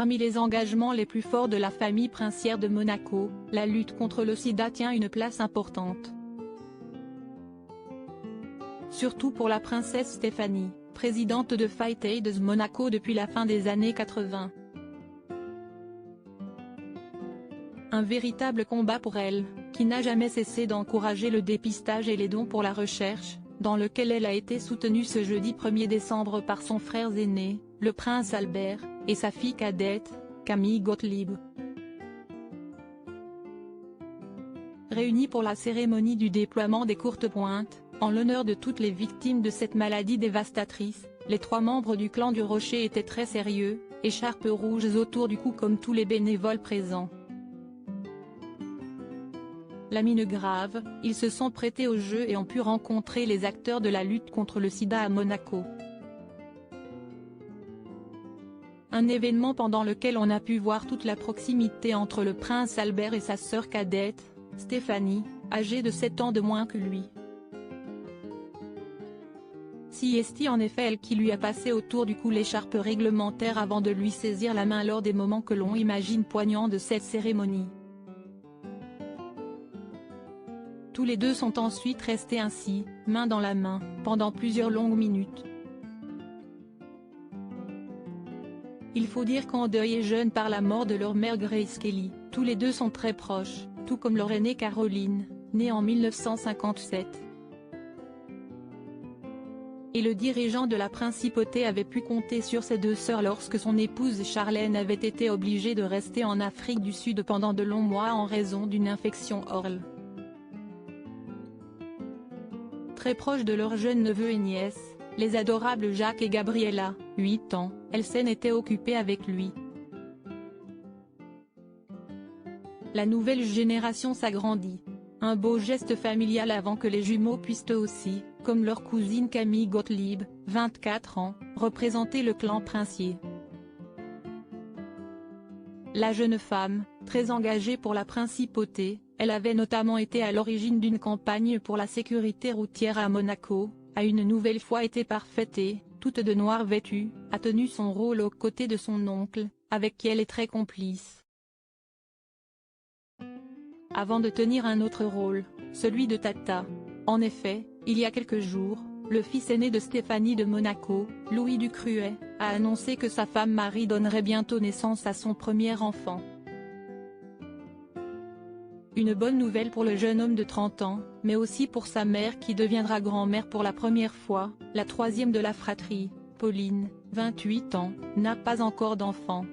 Parmi les engagements les plus forts de la famille princière de Monaco, la lutte contre le sida tient une place importante. Surtout pour la princesse Stéphanie, présidente de Fight AIDS Monaco depuis la fin des années 80. Un véritable combat pour elle, qui n'a jamais cessé d'encourager le dépistage et les dons pour la recherche, dans lequel elle a été soutenue ce jeudi 1er décembre par son frère aîné, le prince Albert, et sa fille cadette, Camille Gottlieb. Réunis pour la cérémonie du déploiement des courtes pointes, en l'honneur de toutes les victimes de cette maladie dévastatrice, les 3 membres du clan du Rocher étaient très sérieux, écharpes rouges autour du cou comme tous les bénévoles présents. La mine grave, ils se sont prêtés au jeu et ont pu rencontrer les acteurs de la lutte contre le sida à Monaco. Un événement pendant lequel on a pu voir toute la proximité entre le prince Albert et sa sœur cadette, Stéphanie, âgée de 7 ans de moins que lui. Si est en effet elle qui lui a passé autour du cou l'écharpe réglementaire avant de lui saisir la main lors des moments que l'on imagine poignants de cette cérémonie. Tous les deux sont ensuite restés ainsi, main dans la main, pendant plusieurs longues minutes. Il faut dire qu'en deuil et jeune par la mort de leur mère Grace Kelly, tous les deux sont très proches, tout comme leur aînée Caroline, née en 1957. Et le dirigeant de la principauté avait pu compter sur ses 2 sœurs lorsque son épouse Charlène avait été obligée de rester en Afrique du Sud pendant de longs mois en raison d'une infection orale. Très proches de leurs jeunes neveux et nièces, les adorables Jacques et Gabriella, 8 ans, Elsen était occupée avec lui. La nouvelle génération s'agrandit. Un beau geste familial avant que les jumeaux puissent eux aussi, comme leur cousine Camille Gottlieb, 24 ans, représenter le clan princier. La jeune femme, très engagée pour la principauté, elle avait notamment été à l'origine d'une campagne pour la sécurité routière à Monaco, a une nouvelle fois été parfaite et, toute de noir vêtue, a tenu son rôle aux côtés de son oncle, avec qui elle est très complice. Avant de tenir un autre rôle, celui de Tata. En effet, il y a quelques jours, le fils aîné de Stéphanie de Monaco, Louis Ducruet, a annoncé que sa femme Marie donnerait bientôt naissance à son premier enfant. Une bonne nouvelle pour le jeune homme de 30 ans, mais aussi pour sa mère qui deviendra grand-mère pour la première fois, la 3e de la fratrie, Pauline, 28 ans, n'a pas encore d'enfant.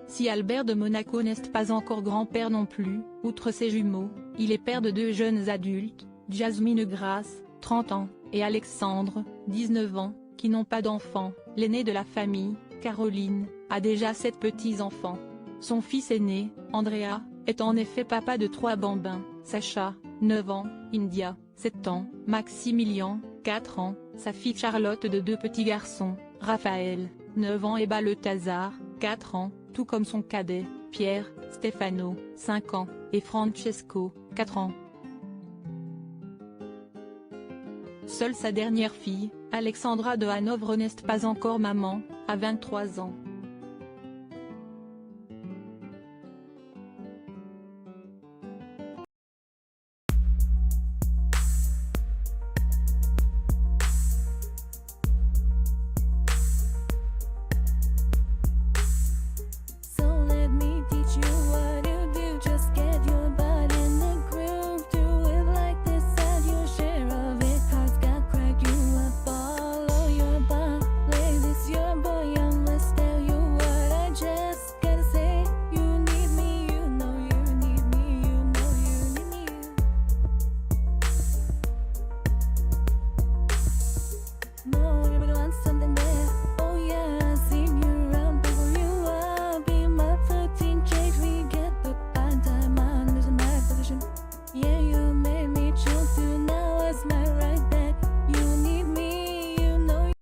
Si Albert de Monaco n'est pas encore grand-père non plus, outre ses jumeaux, il est père de 2 jeunes adultes, Jasmine Grace, 30 ans, et Alexandre, 19 ans, qui n'ont pas d'enfants. L'aîné de la famille, Caroline, a déjà 7 petits-enfants. Son fils aîné, Andrea, est en effet papa de 3 bambins, Sacha, 9 ans, India, 7 ans, Maximilien, 4 ans, sa fille Charlotte de 2 petits garçons, Raphaël, 9 ans et Balthazar, 4 ans, tout comme son cadet, Pierre, Stefano, 5 ans, et Francesco, 4 ans. Seule sa dernière fille, Alexandra de Hanovre n'est pas encore maman, à 23 ans.